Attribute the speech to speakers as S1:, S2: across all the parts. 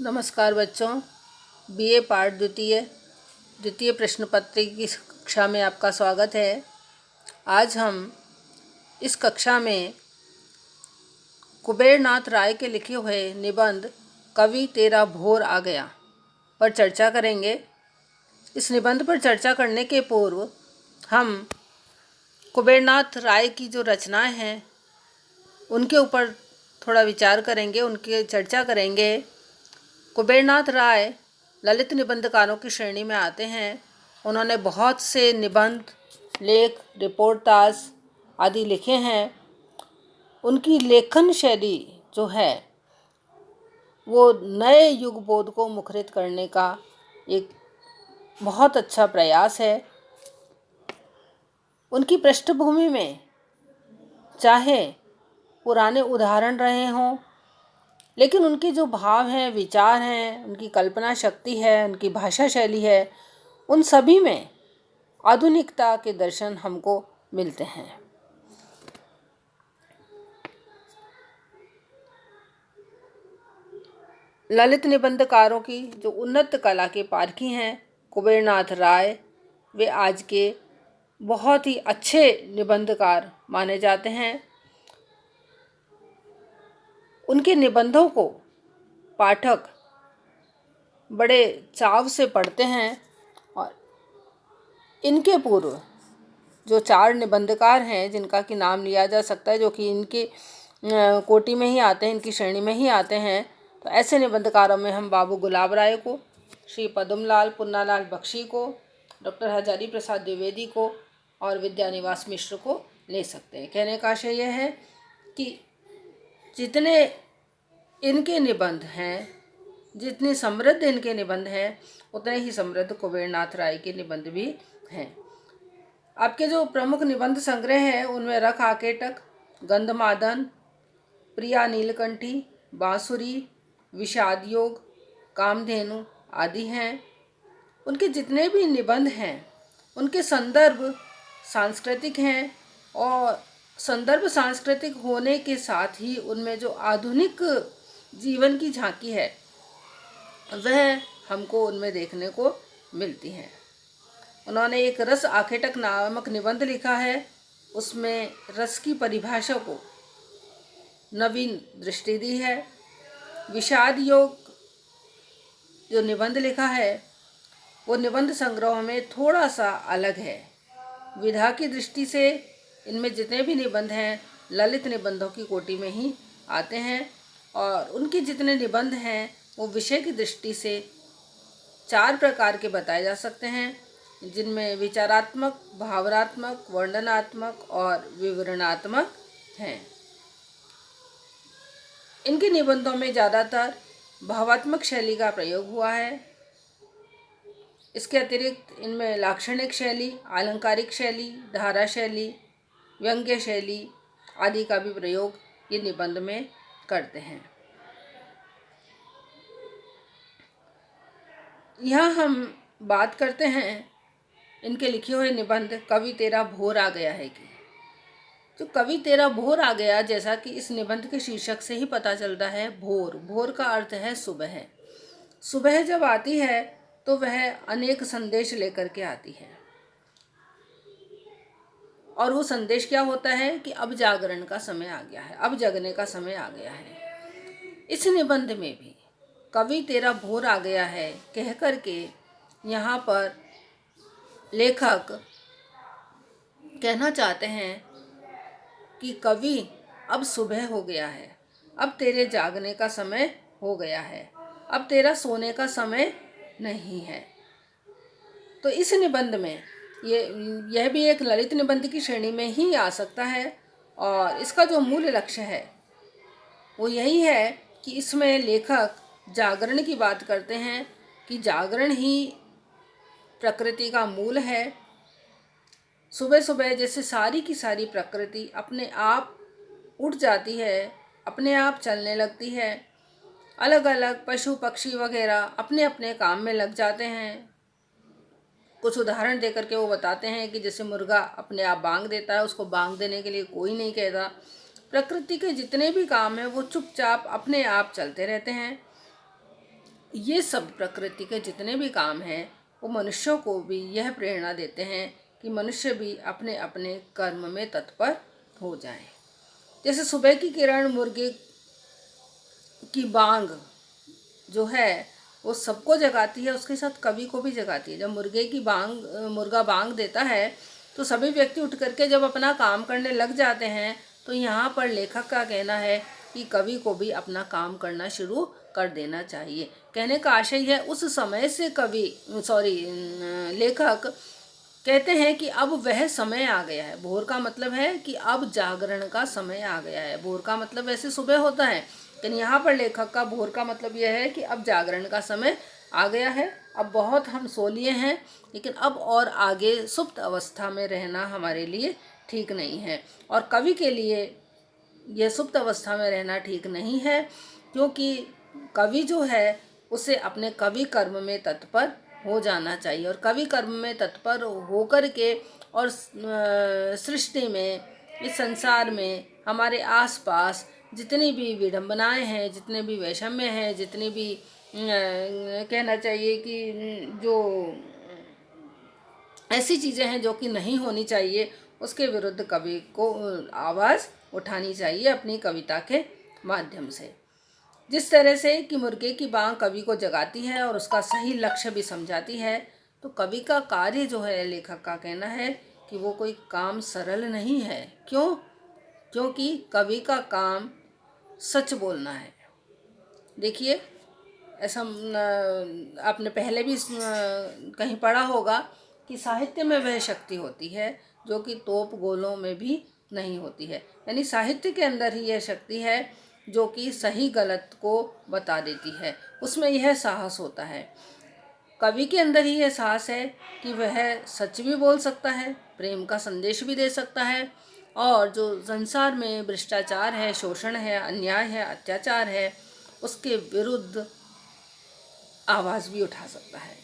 S1: नमस्कार बच्चों, बीए पाठ द्वितीय प्रश्न पत्र की कक्षा में आपका स्वागत है। आज हम इस कक्षा में कुबेरनाथ राय के लिखे हुए निबंध कवि तेरा भोर आ गया पर चर्चा करेंगे। इस निबंध पर चर्चा करने के पूर्व हम कुबेरनाथ राय की जो रचनाएं हैं उनके ऊपर थोड़ा विचार करेंगे, उनकी चर्चा करेंगे। कुबेरनाथ राय ललित निबंधकारों की श्रेणी में आते हैं। उन्होंने बहुत से निबंध, लेख, रिपोर्टाज आदि लिखे हैं। उनकी लेखन शैली जो है वो नए युग बोध को मुखरित करने का एक बहुत अच्छा प्रयास है। उनकी पृष्ठभूमि में चाहे पुराने उदाहरण रहे हों, लेकिन उनके जो भाव हैं, विचार हैं, उनकी कल्पना शक्ति है, उनकी भाषा शैली है, उन सभी में आधुनिकता के दर्शन हमको मिलते हैं। ललित निबंधकारों की जो उन्नत कला के पारखी हैं कुबेरनाथ राय, वे आज के बहुत ही अच्छे निबंधकार माने जाते हैं। उनके निबंधों को पाठक बड़े चाव से पढ़ते हैं और इनके पूर्व जो 4 निबंधकार हैं जिनका कि नाम लिया जा सकता है, जो कि इनके कोटि में ही आते हैं, इनकी श्रेणी में ही आते हैं, तो ऐसे निबंधकारों में हम बाबू गुलाब राय को, श्री पद्मलाल पुन्नालाल बख्शी को, डॉक्टर हजारी प्रसाद द्विवेदी को और विद्यानिवास मिश्र को ले सकते हैं। कहने का आशय यह है कि जितने इनके निबंध हैं, जितनी समृद्ध इनके निबंध हैं, उतने ही समृद्ध कुबेरनाथ राय के निबंध भी हैं। आपके जो प्रमुख निबंध संग्रह हैं उनमें रख आकेटक, गंधमादन, प्रिया नीलकंठी, बांसुरी, विषाद योग, कामधेनु आदि हैं। उनके जितने भी निबंध हैं उनके संदर्भ सांस्कृतिक हैं और संदर्भ सांस्कृतिक होने के साथ ही उनमें जो आधुनिक जीवन की झांकी है वह हमको उनमें देखने को मिलती है। उन्होंने एक रस आखेटक नामक निबंध लिखा है। उसमें रस की परिभाषा को नवीन दृष्टि दी है। विषाद योग जो निबंध लिखा है वो निबंध संग्रह में थोड़ा सा अलग है। विधा की दृष्टि से इनमें जितने भी निबंध हैं ललित निबंधों की कोटि में ही आते हैं और उनके जितने निबंध हैं वो विषय की दृष्टि से 4 प्रकार के बताए जा सकते हैं, जिनमें विचारात्मक, भावनात्मक, वर्णनात्मक और विवरणात्मक हैं। इनके निबंधों में ज़्यादातर भावात्मक शैली का प्रयोग हुआ है। इसके अतिरिक्त इनमें लाक्षणिक शैली, आलंकारिक शैली, धारा शैली, व्यंग्य शैली आदि का भी प्रयोग ये निबंध में करते हैं। यहाँ हम बात करते हैं इनके लिखे हुए निबंध कवि तेरा भोर आ गया है की। जो कवि तेरा भोर आ गया, जैसा कि इस निबंध के शीर्षक से ही पता चलता है, भोर, भोर का अर्थ है सुबह। सुबह जब आती है तो वह अनेक संदेश लेकर के आती है और वो संदेश क्या होता है कि अब जागरण का समय आ गया है, अब जगने का समय आ गया है। इस निबंध में भी कवि तेरा भोर आ गया है कह कर के यहाँ पर लेखक कहना चाहते हैं कि कवि अब सुबह हो गया है, अब तेरे जागने का समय हो गया है, अब तेरा सोने का समय नहीं है। तो इस निबंध में यह भी एक ललित निबंध की श्रेणी में ही आ सकता है और इसका जो मूल लक्ष्य है वो यही है कि इसमें लेखक जागरण की बात करते हैं कि जागरण ही प्रकृति का मूल है। सुबह सुबह जैसे सारी की सारी प्रकृति अपने आप उठ जाती है, अपने आप चलने लगती है, अलग अलग पशु पक्षी वगैरह अपने अपने काम में लग जाते हैं। कुछ उदाहरण देकर के वो बताते हैं कि जैसे मुर्गा अपने आप बांग देता है, उसको बांग देने के लिए कोई नहीं कहता। प्रकृति के जितने भी काम हैं वो चुपचाप अपने आप चलते रहते हैं। ये सब प्रकृति के जितने भी काम हैं वो मनुष्यों को भी यह प्रेरणा देते हैं कि मनुष्य भी अपने अपने कर्म में तत्पर हो जाएं। जैसे सुबह की किरण मुर्गे की बांग जो है वो सबको जगाती है, उसके साथ कवि को भी जगाती है। जब मुर्गा बांग देता है तो सभी व्यक्ति उठ करके जब अपना काम करने लग जाते हैं, तो यहाँ पर लेखक का कहना है कि कवि को भी अपना काम करना शुरू कर देना चाहिए। कहने का आशय है उस समय से लेखक कहते हैं कि अब वह समय आ गया है। भोर का मतलब है कि अब जागरण का समय आ गया है। भोर का मतलब वैसे सुबह होता है, लेकिन यहाँ पर लेखक का भोर का मतलब यह है कि अब जागरण का समय आ गया है। अब बहुत हम सो लिए हैं, लेकिन अब और आगे सुप्त अवस्था में रहना हमारे लिए ठीक नहीं है। और कवि के लिए यह सुप्त अवस्था में रहना ठीक नहीं है, क्योंकि कवि जो है उसे अपने कवि कर्म में तत्पर हो जाना चाहिए। और कवि कर्म में तत्पर होकर के और सृष्टि में, इस संसार में, हमारे आसपास जितनी भी विडंबनाएं हैं, जितने भी वैषम्य हैं, जितनी भी कहना चाहिए कि जो ऐसी चीज़ें हैं जो कि नहीं होनी चाहिए, उसके विरुद्ध कवि को आवाज़ उठानी चाहिए अपनी कविता के माध्यम से। जिस तरह से कि मुर्गे की बांग कवि को जगाती है और उसका सही लक्ष्य भी समझाती है, तो कवि का कार्य जो है, लेखक का कहना है कि वो कोई काम सरल नहीं है। क्यों? क्योंकि कवि का काम सच बोलना है। देखिए, ऐसा आपने पहले भी कहीं पढ़ा होगा कि साहित्य में वह शक्ति होती है जो कि तोप गोलों में भी नहीं होती है। यानी साहित्य के अंदर ही यह शक्ति है जो कि सही गलत को बता देती है। उसमें यह साहस होता है। कवि के अंदर ही यह साहस है कि वह सच भी बोल सकता है, प्रेम का संदेश भी दे सकता है, और जो संसार में भ्रष्टाचार है, शोषण है, अन्याय है, अत्याचार है, उसके विरुद्ध आवाज़ भी उठा सकता है।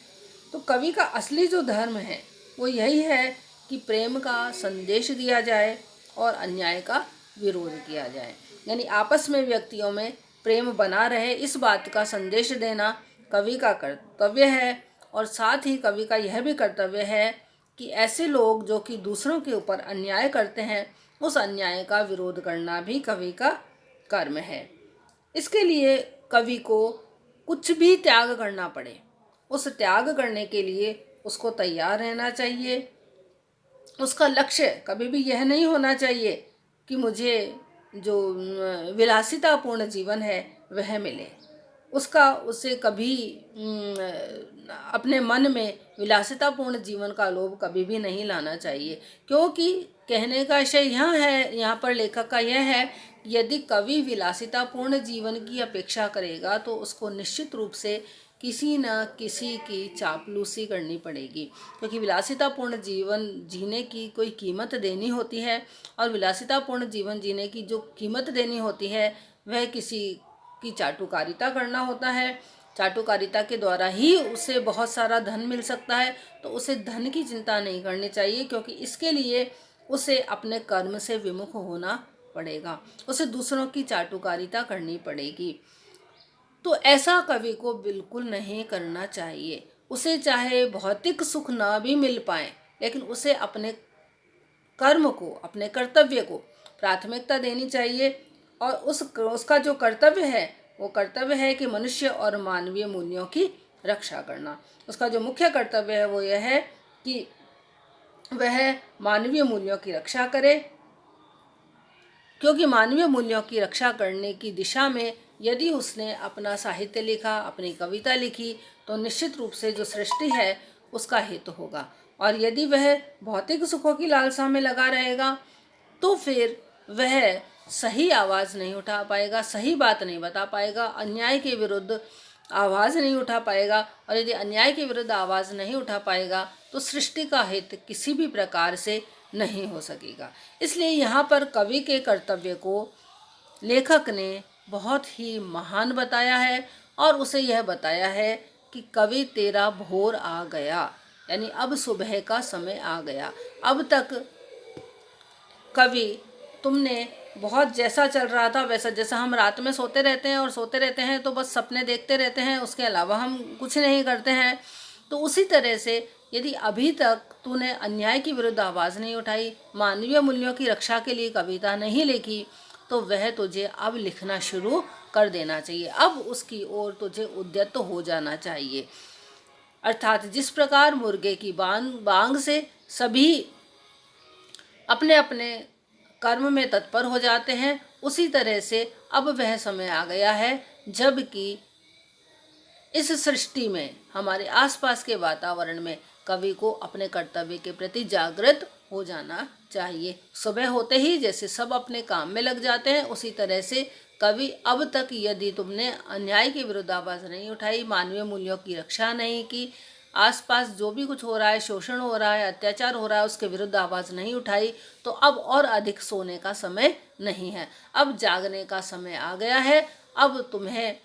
S1: तो कवि का असली जो धर्म है वो यही है कि प्रेम का संदेश दिया जाए और अन्याय का विरोध किया जाए। यानी आपस में, व्यक्तियों में प्रेम बना रहे, इस बात का संदेश देना कवि का कर्तव्य है। और साथ ही कवि का यह भी कर्तव्य है कि ऐसे लोग जो कि दूसरों के ऊपर अन्याय करते हैं, उस अन्याय का विरोध करना भी कवि का कर्म है। इसके लिए कवि को कुछ भी त्याग करना पड़े, उस त्याग करने के लिए उसको तैयार रहना चाहिए। उसका लक्ष्य कभी भी यह नहीं होना चाहिए कि मुझे जो विलासितापूर्ण जीवन है वह मिले। उसे कभी अपने मन में विलासितापूर्ण जीवन का लोभ कभी भी नहीं लाना चाहिए। क्योंकि कहने का आशय यह है, यहाँ पर लेखक का यह है, यदि कवि विलासितापूर्ण जीवन की अपेक्षा करेगा तो उसको निश्चित रूप से किसी न किसी की चापलूसी करनी पड़ेगी। क्योंकि विलासितापूर्ण जीवन जीने की कोई कीमत देनी होती है, और विलासितापूर्ण जीवन जीने की जो कीमत देनी होती है वह किसी की चाटुकारिता करना होता है। चाटुकारिता के द्वारा ही उसे बहुत सारा धन मिल सकता है। तो उसे धन की चिंता नहीं करनी चाहिए, क्योंकि इसके लिए उसे अपने कर्म से विमुख होना पड़ेगा, उसे दूसरों की चाटुकारिता करनी पड़ेगी। तो ऐसा कवि को बिल्कुल नहीं करना चाहिए। उसे चाहे भौतिक सुख ना भी मिल पाए, लेकिन उसे अपने कर्म को, अपने कर्तव्य को प्राथमिकता देनी चाहिए। और उसका जो कर्तव्य है वो कर्तव्य है कि मनुष्य और मानवीय मूल्यों की रक्षा करना। उसका जो मुख्य कर्तव्य है वो यह है कि वह मानवीय मूल्यों की रक्षा करे। क्योंकि मानवीय मूल्यों की रक्षा करने की दिशा में यदि उसने अपना साहित्य लिखा, अपनी कविता लिखी, तो निश्चित रूप से जो सृष्टि है उसका हित होगा। और यदि वह भौतिक सुखों की लालसा में लगा रहेगा तो फिर वह सही आवाज़ नहीं उठा पाएगा, सही बात नहीं बता पाएगा, अन्याय के विरुद्ध आवाज़ नहीं उठा पाएगा। और यदि अन्याय के विरुद्ध आवाज़ नहीं उठा पाएगा तो सृष्टि का हित किसी भी प्रकार से नहीं हो सकेगा। इसलिए यहाँ पर कवि के कर्तव्य को लेखक ने बहुत ही महान बताया है, और उसे यह बताया है कि कवि तेरा भोर आ गया, यानी अब सुबह का समय आ गया। अब तक कवि तुमने बहुत जैसा चल रहा था वैसा, जैसा हम रात में सोते रहते हैं और सोते रहते हैं तो बस सपने देखते रहते हैं, उसके अलावा हम कुछ नहीं करते हैं। तो उसी तरह से यदि अभी तक तूने अन्याय के विरुद्ध आवाज़ नहीं उठाई, मानवीय मूल्यों की रक्षा के लिए कविता नहीं लिखी, तो वह तुझे अब लिखना शुरू कर देना चाहिए। अब उसकी ओर तुझे उद्यत हो जाना चाहिए। अर्थात जिस प्रकार मुर्गे की बांग से सभी अपने अपने कर्म में तत्पर हो जाते हैं, उसी तरह से अब वह समय आ गया है जबकि इस सृष्टि में, हमारे आसपास के वातावरण में कवि को अपने कर्तव्य के प्रति जागृत हो जाना चाहिए। सुबह होते ही जैसे सब अपने काम में लग जाते हैं, उसी तरह से कवि अब तक यदि तुमने अन्याय के विरुद्ध आवाज़ नहीं उठाई, मानवीय मूल्यों की रक्षा नहीं की, आसपास जो भी कुछ हो रहा है, शोषण हो रहा है, अत्याचार हो रहा है, उसके विरुद्ध आवाज़ नहीं उठाई, तो अब और अधिक सोने का समय नहीं है, अब जागने का समय आ गया है। अब तुम्हें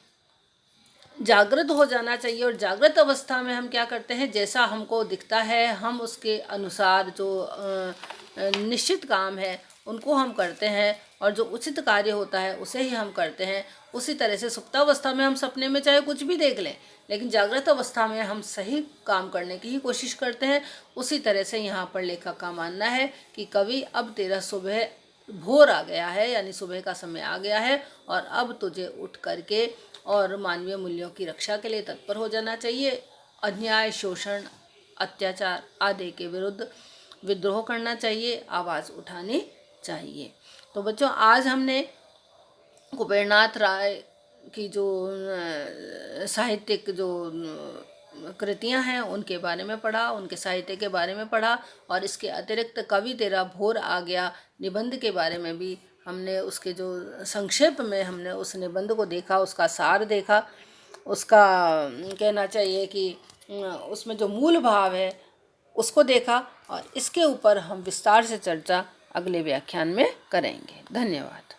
S1: जागृत हो जाना चाहिए। और जागृत अवस्था में हम क्या करते हैं, जैसा हमको दिखता है हम उसके अनुसार जो निश्चित काम है उनको हम करते हैं, और जो उचित कार्य होता है उसे ही हम करते हैं। उसी तरह से सुप्तावस्था में हम सपने में चाहे कुछ भी देख लें, लेकिन जागृत अवस्था में हम सही काम करने की ही कोशिश करते हैं। उसी तरह से यहाँ पर लेखक का मानना है कि कवि अब तेरा सुबह भोर आ गया है, यानी सुबह का समय आ गया है, और अब तुझे उठ करके और मानवीय मूल्यों की रक्षा के लिए तत्पर हो जाना चाहिए। अन्याय, शोषण, अत्याचार आदि के विरुद्ध विद्रोह करना चाहिए, आवाज़ उठानी चाहिए। तो बच्चों, आज हमने कुबेरनाथ राय की जो साहित्यिक जो कृतियां हैं उनके बारे में पढ़ा, उनके साहित्य के बारे में पढ़ा, और इसके अतिरिक्त कवि तेरा भोर आ गया निबंध के बारे में भी हमने उसके जो संक्षेप में हमने उस निबंध को देखा, उसका सार देखा, उसका कहना चाहिए कि उसमें जो मूल भाव है उसको देखा, और इसके ऊपर हम विस्तार से चर्चा अगले व्याख्यान में करेंगे। धन्यवाद।